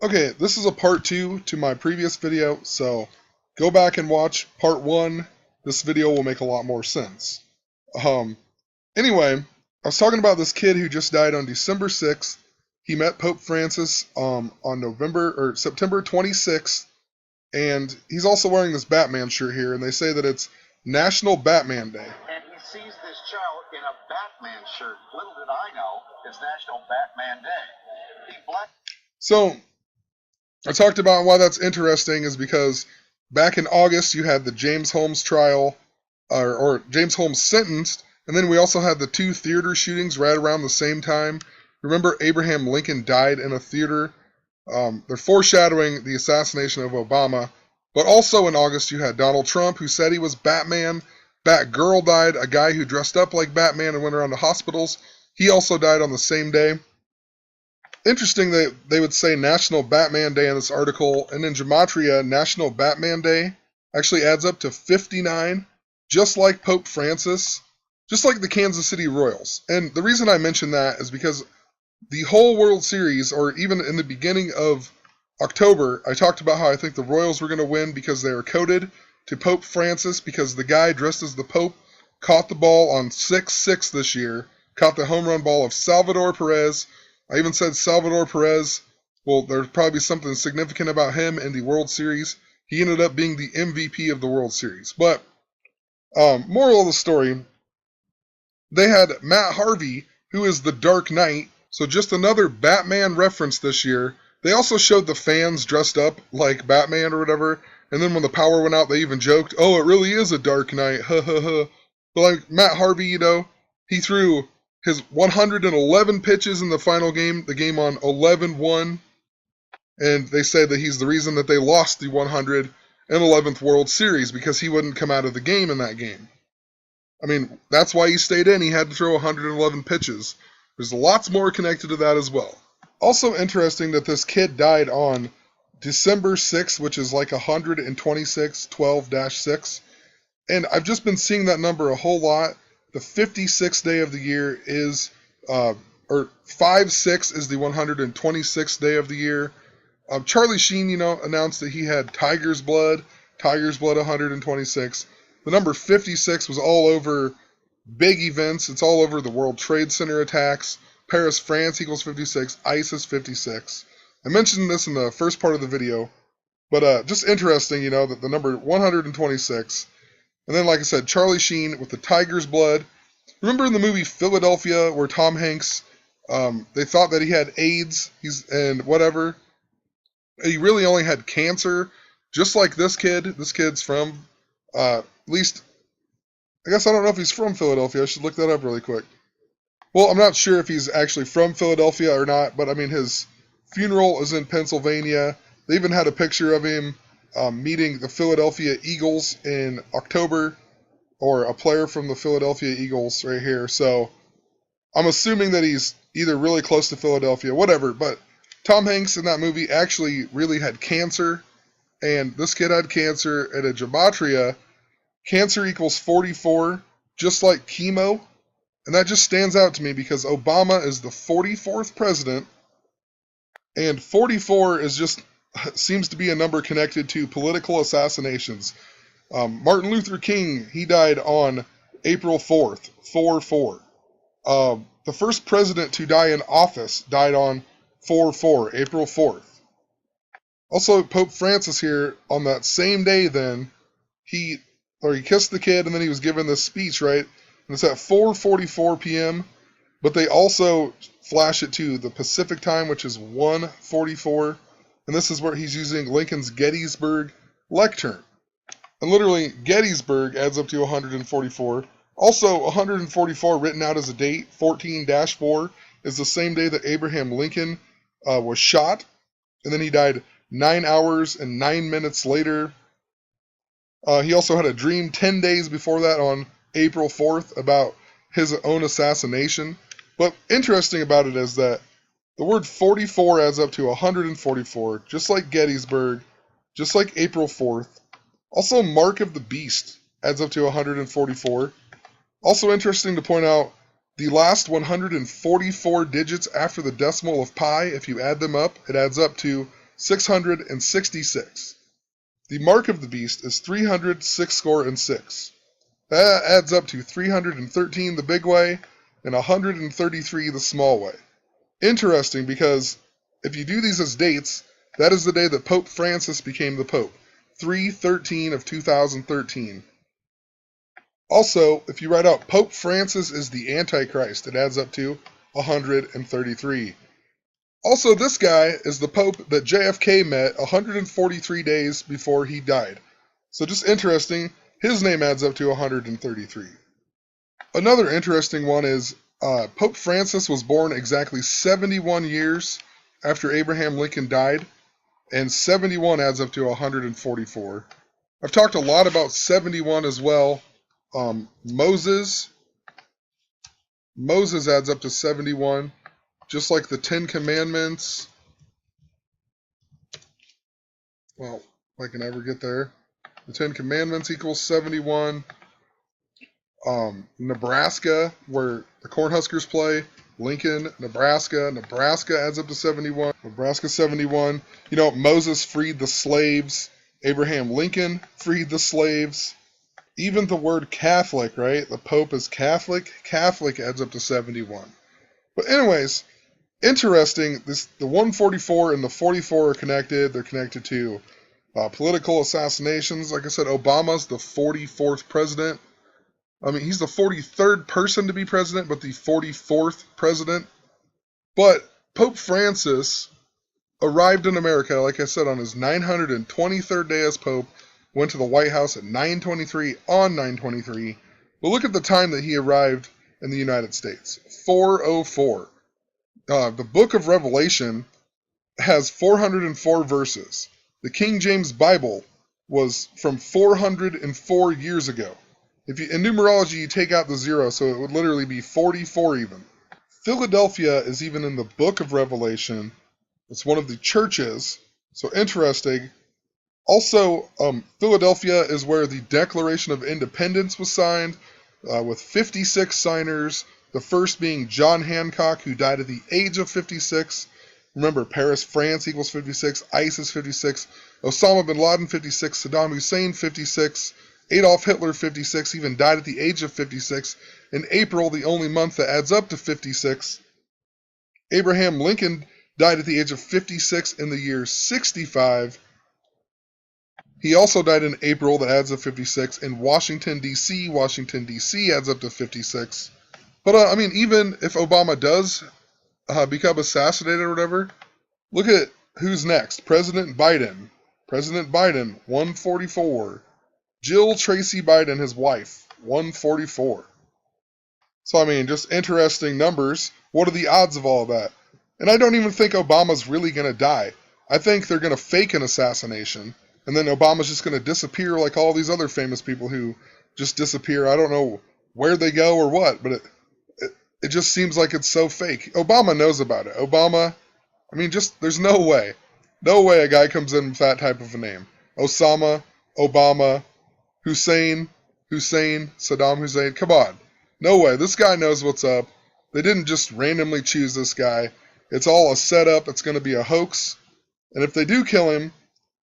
Okay, this is a part 2 to my previous video, so go back and watch part 1. This video will make a lot more sense. Um, anyway, I was talking about this kid who just died on December 6th. He met Pope Francis on September 26th, and he's also wearing this Batman shirt here, and they say that it's National Batman Day. And he sees this child in a Batman shirt. Little did I know, it's National Batman Day. So, I talked about why that's interesting is because back in August you had the James Holmes trial, or James Holmes sentenced, and then we also had the 2 theater shootings right around the same time. Remember, Abraham Lincoln died in a theater. They're foreshadowing the assassination of Obama. But also in August you had Donald Trump, who said he was Batman. Batgirl died, a guy who dressed up like Batman and went around to hospitals. He also died on the same day. Interesting that they would say National Batman Day in this article, and in Gematria, National Batman Day actually adds up to 59, just like Pope Francis, just like the Kansas City Royals. And the reason I mention that is because the whole World Series, or even in the beginning of October, I talked about how I think the Royals were going to win because they were coded to Pope Francis, because the guy dressed as the Pope caught the ball on 6-6 this year, caught the home run ball of Salvador Perez. I even said Salvador Perez, well, there's probably something significant about him in the World Series. He ended up being the MVP of the World Series. But, moral of the story, they had Matt Harvey, who is the Dark Knight, so just another Batman reference this year. They also showed the fans dressed up like Batman or whatever, and then when the power went out, they even joked, oh, it really is a Dark Knight, ha ha ha. But like Matt Harvey, he threw his 111 pitches in the final game, the game on 11-1, and they say that he's the reason that they lost the 111th World Series, because he wouldn't come out of the game in that game. I mean, that's why he stayed in. He had to throw 111 pitches. There's lots more connected to that as well. Also interesting that this kid died on December 6th, which is like 126, 12-6. And I've just been seeing that number a whole lot. The 56th day of the year is, or 5-6 is the 126th day of the year. Charlie Sheen, announced that he had Tiger's Blood 126. The number 56 was all over big events. It's all over the World Trade Center attacks. Paris, France equals 56. ISIS 56. I mentioned this in the first part of the video, but just interesting, that the number 126. And then, like I said, Charlie Sheen with the Tiger's Blood. Remember in the movie Philadelphia where Tom Hanks, they thought that he had AIDS, and whatever. He really only had cancer, just like this kid. This kid's from, at least, I guess I don't know if he's from Philadelphia. I should look that up really quick. Well, I'm not sure if he's actually from Philadelphia or not, but I mean, his funeral is in Pennsylvania. They even had a picture of him meeting the Philadelphia Eagles in October, or a player from the Philadelphia Eagles right here. So I'm assuming that he's either really close to Philadelphia, whatever. But Tom Hanks in that movie actually really had cancer, and this kid had cancer. At a gematria, cancer equals 44, just like chemo. And that just stands out to me because Obama is the 44th president, and 44 is just seems to be a number connected to political assassinations. Martin Luther King, he died on April 4th, 4-4. The first president to die in office died on 4-4, April 4th. Also, Pope Francis here, on that same day then, he kissed the kid, and then he was given this speech, right? And it's at 4:44 p.m., but they also flash it to the Pacific time, which is 1:44, and this is where he's using Lincoln's Gettysburg lectern. And literally, Gettysburg adds up to 144. Also, 144 written out as a date, 14-4, is the same day that Abraham Lincoln was shot, and then he died 9 hours and 9 minutes later. He also had a dream 10 days before that on April 4th about his own assassination. But interesting about it is that the word 44 adds up to 144, just like Gettysburg, just like April 4th. Also, Mark of the Beast adds up to 144. Also interesting to point out, the last 144 digits after the decimal of pi, if you add them up, it adds up to 666. The mark of the beast is 366. That adds up to 313 the big way and 133 the small way. Interesting, because if you do these as dates, that is the day that Pope Francis became the Pope, 3/13 of 2013. Also, if you write out Pope Francis is the Antichrist, it adds up to 133. Also, this guy is the Pope that JFK met 143 days before he died. So just interesting, his name adds up to 133. Another interesting one is Pope Francis was born exactly 71 years after Abraham Lincoln died, and 71 adds up to 144. I've talked a lot about 71 as well. Moses adds up to 71, just like the 10 Commandments. Well, if I can ever get there. The 10 Commandments equals 71. Nebraska, where the Cornhuskers play, Lincoln, Nebraska adds up to 71. Nebraska 71. You know, Moses freed the slaves. Abraham Lincoln freed the slaves. Even the word Catholic, right? The Pope is Catholic. Catholic adds up to 71. But anyways, interesting. The 144 and the 44 are connected. They're connected to political assassinations. Like I said, Obama's the 44th president. I mean, he's the 43rd person to be president, but the 44th president. But Pope Francis arrived in America, like I said, on his 923rd day as Pope, went to the White House at 9:23 on 9:23. But look at the time that he arrived in the United States, 4:04. The book of Revelation has 404 verses. The King James Bible was from 404 years ago. If in numerology, you take out the 0, so it would literally be 44 even. Philadelphia is even in the book of Revelation. It's one of the churches, so interesting. Also, Philadelphia is where the Declaration of Independence was signed, with 56 signers, the first being John Hancock, who died at the age of 56. Remember, Paris, France equals 56, ISIS 56, Osama bin Laden 56, Saddam Hussein 56, Adolf Hitler 56, even died at the age of 56. In April, the only month that adds up to 56, Abraham Lincoln died at the age of 56 in the year 65. He also died in April, that adds up to 56. In Washington, D.C., adds up to 56. But, I mean, even if Obama does become assassinated or whatever, look at who's next. President Biden. 144. Jill Tracy Biden, his wife, 144. So, I mean, just interesting numbers. What are the odds of all of that? And I don't even think Obama's really going to die. I think they're going to fake an assassination, and then Obama's just going to disappear like all these other famous people who just disappear. I don't know where they go or what, but it just seems like it's so fake. Obama knows about it. Obama, I mean, just, there's no way. No way a guy comes in with that type of a name. Osama, Obama, Hussein, Saddam Hussein. Come on. No way. This guy knows what's up. They didn't just randomly choose this guy. It's all a setup. It's going to be a hoax. And if they do kill him,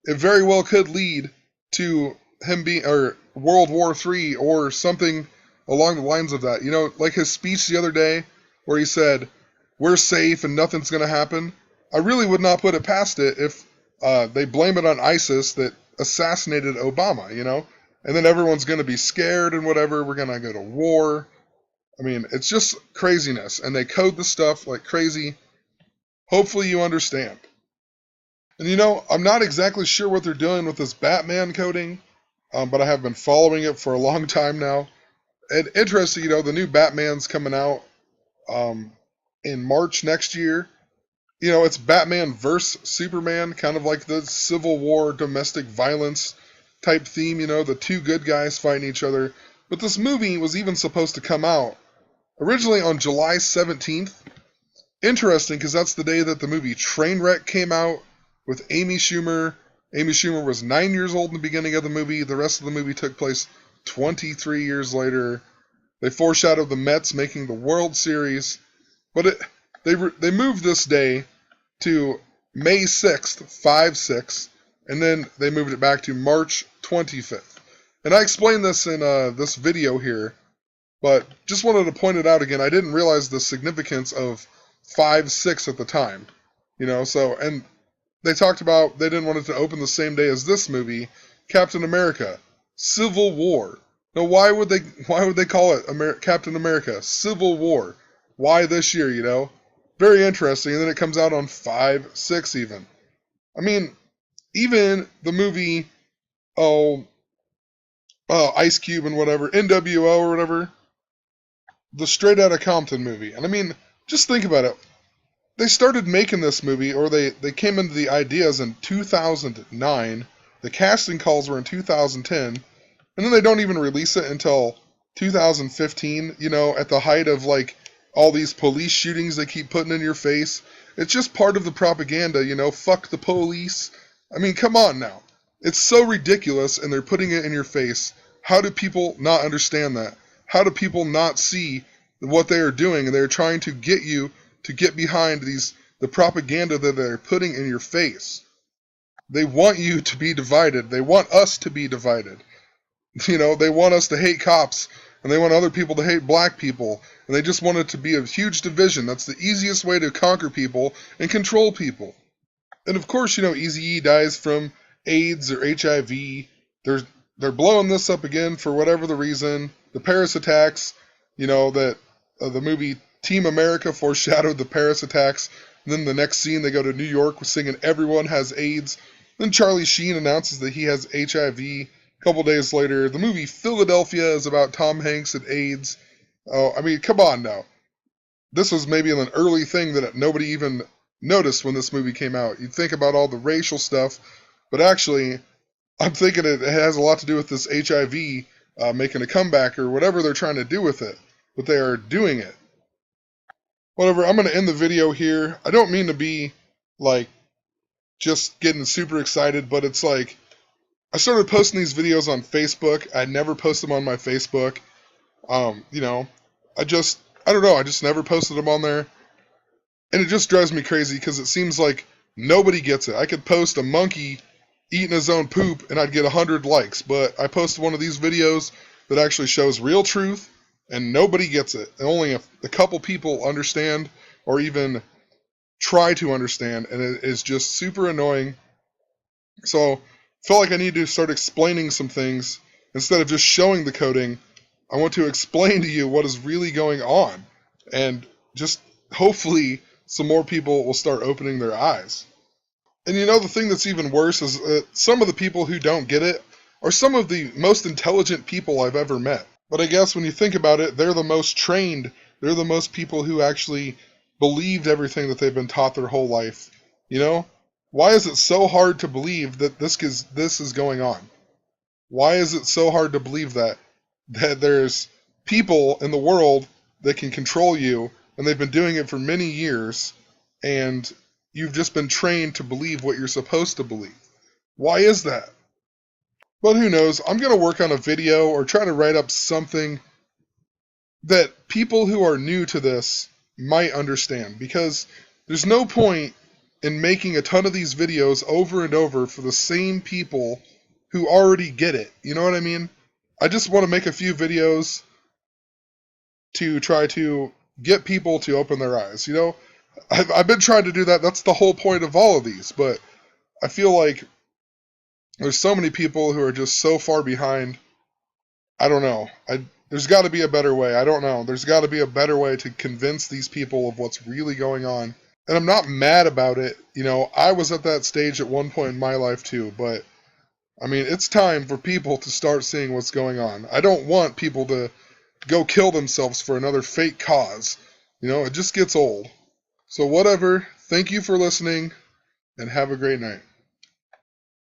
it very well could lead to him being, or World War III or something along the lines of that. You know, like his speech the other day where he said, we're safe and nothing's going to happen. I really would not put it past it if they blame it on ISIS that assassinated Obama, you know? And then everyone's going to be scared and whatever. We're going to go to war. I mean, it's just craziness. And they code the stuff like crazy. Hopefully you understand. And you know, I'm not exactly sure what they're doing with this Batman coding, but I have been following it for a long time now. And interesting, you know, the new Batman's coming out in March next year. You know, it's Batman versus Superman, kind of like the Civil War domestic violence type theme, you know, the two good guys fighting each other. But this movie was even supposed to come out originally on July 17th. Interesting, because that's the day that the movie Trainwreck came out with Amy Schumer. Amy Schumer was 9 years old in the beginning of the movie. The rest of the movie took place 23 years later. They foreshadowed the Mets making the World Series. But they moved this day to May 6th, 5/6, and then they moved it back to March 25th. And I explained this in this video here, but just wanted to point it out again. I didn't realize the significance of 5/6 at the time. So, and they talked about they didn't want it to open the same day as this movie, Captain America, Civil War. Now, why would they call it Captain America, Civil War? Why this year, Very interesting. And then it comes out on 5/6 even. I mean, even the movie, Ice Cube and whatever, NWO or whatever, the Straight Outta Compton movie. And I mean, just think about it. They started making this movie, or they came into the ideas in 2009. The casting calls were in 2010. And then they don't even release it until 2015, at the height of, like, all these police shootings they keep putting in your face. It's just part of the propaganda, fuck the police. I mean, come on now. It's so ridiculous, and they're putting it in your face. How do people not understand that? How do people not see what they are doing, and they're trying to get you to get behind the propaganda that they're putting in your face? They want you to be divided. They want us to be divided. They want us to hate cops, and they want other people to hate black people, and they just want it to be a huge division. That's the easiest way to conquer people and control people. And of course, Eazy-E dies from AIDS or HIV. They're blowing this up again for whatever the reason. The Paris attacks, that the movie Team America foreshadowed the Paris attacks. And then the next scene, they go to New York singing "Everyone Has AIDS." Then Charlie Sheen announces that he has HIV. A couple days later, the movie Philadelphia is about Tom Hanks and AIDS. Oh, I mean, come on now. This was maybe an early thing that nobody even noticed when this movie came out. You'd think about all the racial stuff, but actually, I'm thinking it has a lot to do with this HIV making a comeback or whatever they're trying to do with it. But they are doing it. Whatever, I'm going to end the video here. I don't mean to be, like, just getting super excited, but it's like, I started posting these videos on Facebook. I never post them on my Facebook. I don't know, I just never posted them on there. And it just drives me crazy because it seems like nobody gets it. I could post a monkey eating his own poop and I'd get 100 likes, but I posted one of these videos that actually shows real truth and nobody gets it. And only a couple people understand or even try to understand, and it is just super annoying. So I feel like I need to start explaining some things instead of just showing the coding. I want to explain to you what is really going on, and just hopefully some more people will start opening their eyes. And the thing that's even worse is some of the people who don't get it are some of the most intelligent people I've ever met. But I guess when you think about it, they're the most trained. They're the most people who actually believed everything that they've been taught their whole life. Why is it so hard to believe that this is going on? Why is it so hard to believe that there's people in the world that can control you, and they've been doing it for many years, and you've just been trained to believe what you're supposed to believe? Why is that? But who knows? I'm going to work on a video or try to write up something that people who are new to this might understand, because there's no point in making a ton of these videos over and over for the same people who already get it. You know what I mean? I just want to make a few videos to try to get people to open their eyes. I've been trying to do that. That's the whole point of all of these. But I feel like there's so many people who are just so far behind. I don't know. There's got to be a better way. I don't know. There's got to be a better way to convince these people of what's really going on. And I'm not mad about it. I was at that stage at one point in my life too. But, I mean, it's time for people to start seeing what's going on. I don't want people to go kill themselves for another fake cause. It just gets old. So whatever. Thank you for listening, and have a great night.